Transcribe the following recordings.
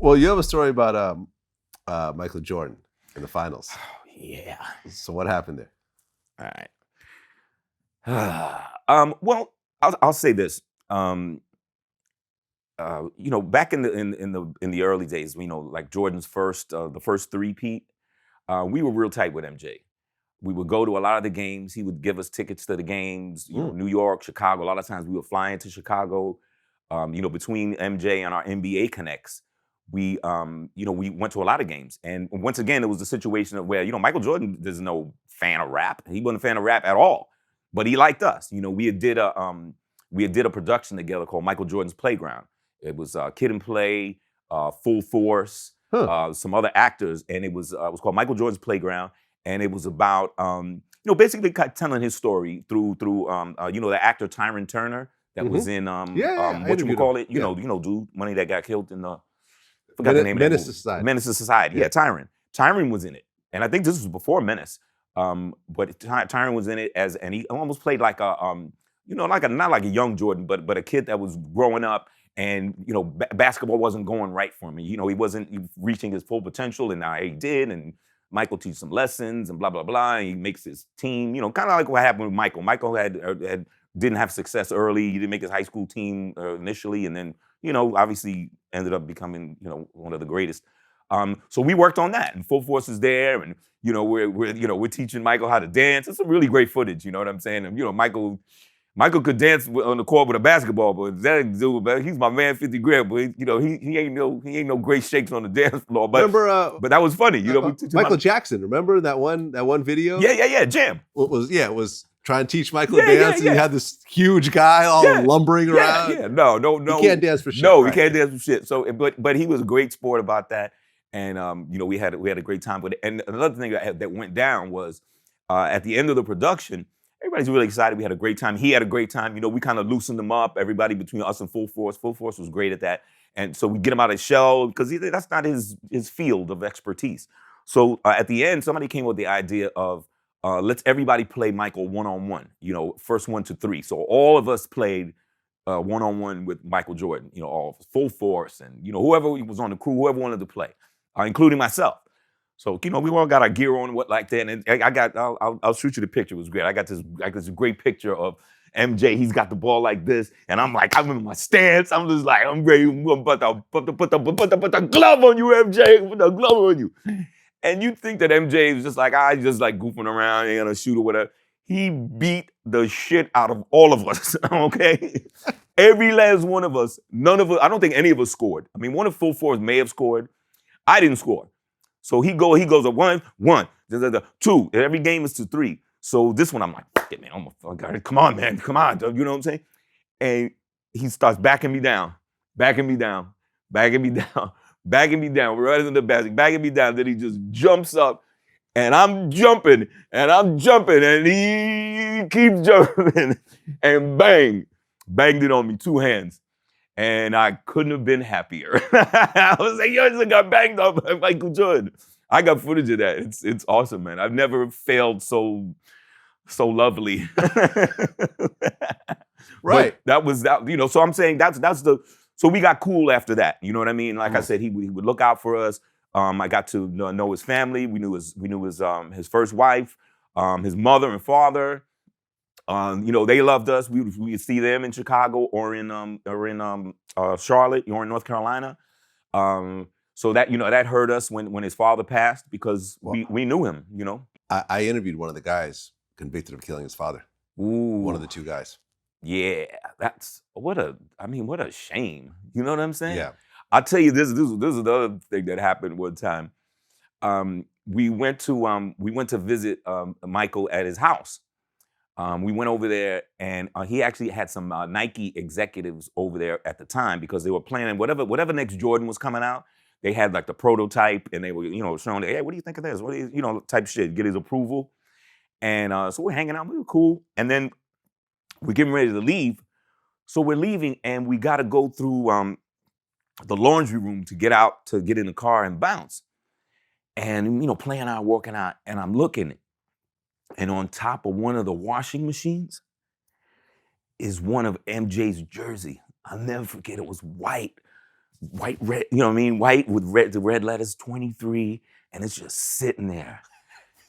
Well, you have a story about Michael Jordan in the finals. Yeah. So what happened there? All right. Well, I'll say this. Back in the early days, like Jordan's the first three-peat, we were real tight with MJ. We would go to a lot of the games. He would give us tickets to the games. New York, Chicago. A lot of times we would fly into Chicago. Between MJ and our NBA connects, we went to a lot of games. And once again, it was a situation of where Michael Jordan is no fan of rap. He wasn't a fan of rap at all, but he liked us. We had did a production together called Michael Jordan's Playground. It was Kid and Play, Full Force, some other actors, and it was called Michael Jordan's Playground, and it was about basically telling his story through the actor Tyrin Turner that was in dude, money that got killed in the the name of that movie. Society. Menace to Society. Yeah, Tyrin. Tyrin was in it, and I think this was before Menace. But Tyrin was in it and he almost played like not like a young Jordan, but a kid that was growing up. And basketball wasn't going right for him. He wasn't reaching his full potential, and now he did. And Michael teaches some lessons, and blah blah blah. And he makes his team. Kind of like what happened with Michael. Michael didn't have success early. He didn't make his high school team initially, and then obviously ended up becoming one of the greatest. So we worked on that, and Full Force is there, and we're teaching Michael how to dance. It's some really great footage. You know what I'm saying? And Michael could dance on the court with a basketball, but that dude, he's my man, 50 grand. But he ain't no great shakes on the dance floor. But remember, but that was funny. Michael Jackson. Remember that one video? Yeah, Jam. It was trying to teach Michael to dance, and you had this huge guy all lumbering around. Yeah, no. He can't dance for shit. No, he can't dance for shit. So, but he was a great sport about that, and we had a great time with it. And another thing that went down was at the end of the production. Everybody's really excited. We had a great time. He had a great time. We kind of loosened him up. Everybody between us and Full Force. Full Force was great at that. And so we get him out of his shell because that's not his field of expertise. So at the end, somebody came up with the idea of let's everybody play Michael one-on-one, first 1 to 3. So all of us played one-on-one with Michael Jordan, all Full Force and, whoever was on the crew, whoever wanted to play, including myself. So, we all got our gear on, like that. And I'll shoot you the picture. It was great. I got this great picture of MJ. He's got the ball like this. And I'm in my stance. I'm just like, I'm ready. I'm about to put the glove on you, MJ. Put the glove on you. And you think that MJ is just like, just like goofing around, ain't gonna shoot or whatever. He beat the shit out of all of us, okay? Every last one of us, none of us, I don't think any of us scored. I mean, one of Full Force may have scored. I didn't score. So he goes a 1, 2. Every game is to 3. So this one, I'm like, fuck it, man. Come on, man. Come on. You know what I'm saying? And he starts backing me down. Right in the basket, backing me down. Then he just jumps up, and I'm jumping, and he keeps jumping, and banged it on me, 2 hands. And I couldn't have been happier. I was like, yo, I got banged up by Michael Jordan. I got footage of that. It's awesome, man. I've never failed so lovely. Right. But that was that. So I'm saying so we got cool after that. You know what I mean? Like I said, he would look out for us. I got to know his family. We knew his first wife, his mother and father. They loved us. We would see them in Chicago or in Charlotte or in North Carolina. So that hurt us when his father passed because we knew him. I interviewed one of the guys convicted of killing his father. Ooh. One of the 2 guys. Yeah, that's what a shame. You know what I'm saying? Yeah. I'll tell you this is the other thing that happened one time. We went to visit Michael at his house. We went over there, and he actually had some Nike executives over there at the time because they were planning whatever next Jordan was coming out. They had like the prototype, and they were showing, hey, what do you think of this? What do you type shit, get his approval. And so we're hanging out, we were cool, and then we're getting ready to leave. So we're leaving, and we got to go through the laundry room to get in the car and bounce. And playing out, working out, and I'm looking. And on top of one of the washing machines is one of MJ's jersey. I'll never forget, it was white, white, red, you know what I mean? White with the red letters, 23, and it's just sitting there.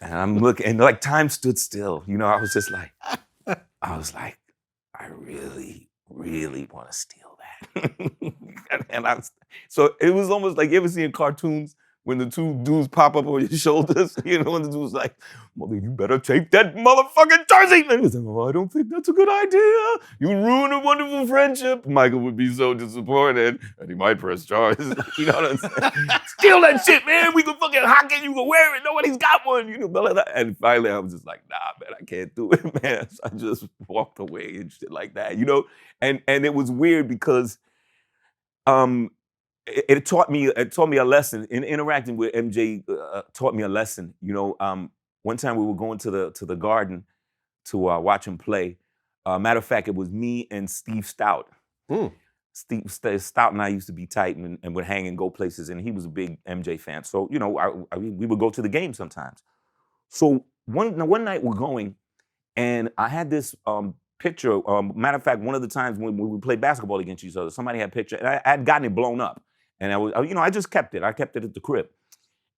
And I'm looking, and like time stood still. You know, I was like, I really, really want to steal that. So it was almost like, you ever see in cartoons when the two dudes pop up on your shoulders? You know, when the dude's like, mother, you better take that motherfucking jersey. And he's like, oh, I don't think that's a good idea. You ruin a wonderful friendship. Michael would be so disappointed, and he might press charges. You know what I'm saying? Steal that shit, man. We can fucking hock it. You can wear it. Nobody's got one. You know, blah, blah, blah. And finally, I was just like, nah, man, I can't do it, man. So I just walked away and shit like that, you know? And it was weird because it taught me a lesson. In interacting with MJ, taught me a lesson. You know, one time we were going to the Garden to watch him play. Matter of fact, it was me and Steve Stoute. Steve Stoute and I used to be tight and would hang and go places, and he was a big MJ fan. So, you know, we would go to the game sometimes. So one night we're going, and I had this picture. Matter of fact, one of the times when we played basketball against each other, somebody had a picture, and I had gotten it blown up. And I just kept it. I kept it at the crib.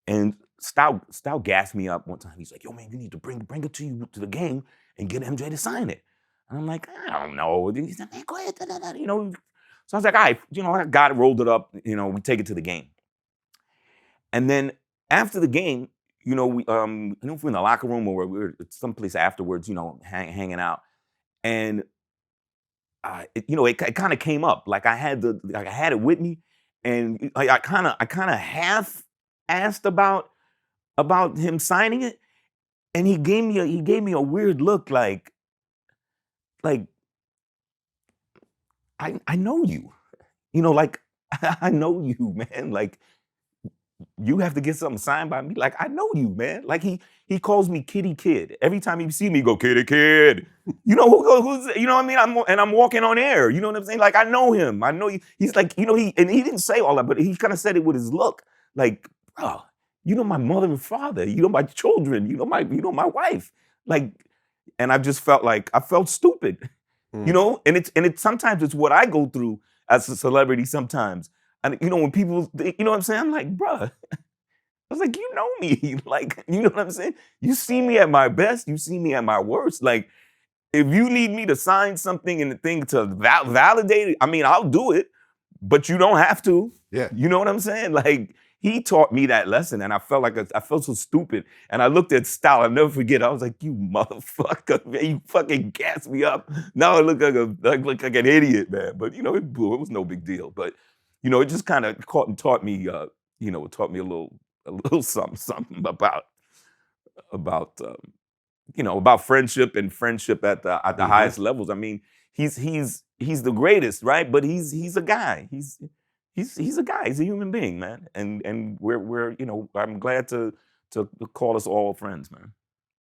And Stoute gassed me up one time. He's like, yo, man, you need to bring it to the game and get MJ to sign it. And I'm like, I don't know. He said, man, go ahead. You know. So I was like, all right, you know, I got it, rolled it up. You know, we take it to the game. And then after the game, you know, I don't know if we're in the locker room or we were someplace afterwards, you know, hanging out. And you know, it kind of came up. Like I had it with me. And I kind of half asked about him signing it, and he gave me a weird look, like I know you, you know, like I know you, man, like you have to get something signed by me, like I know you, man, like he calls me Kitty Kid every time he see me. Go Kitty Kid, you know who's you know what I mean? I'm walking on air, you know what I'm saying? Like I know him, I know you. He's like, you know, he didn't say all that, but he kind of said it with his look, like, bro, you know my mother and father, you know my children, you know my wife, like, and I just felt like I felt stupid, you know, and it's sometimes it's what I go through as a celebrity sometimes. And you know, when people, you know what I'm saying? I'm like, bruh, I was like, you know me. Like, you know what I'm saying? You see me at my best, you see me at my worst. Like, if you need me to sign something and the thing to validate it, I mean, I'll do it, but you don't have to. Yeah. You know what I'm saying? Like, he taught me that lesson, and I felt like I felt so stupid. And I looked at Stoute, I'll never forget. I was like, you motherfucker, man, you fucking gassed me up. Now I look like an idiot, man. But you know, it was no big deal. But you know, it just kind of taught me, you know, it taught me a little something about you know, about friendship and friendship at the highest levels. I mean, he's the greatest, right? But he's a guy. He's a guy. He's a human being, man. And we're you know, I'm glad to call us all friends, man.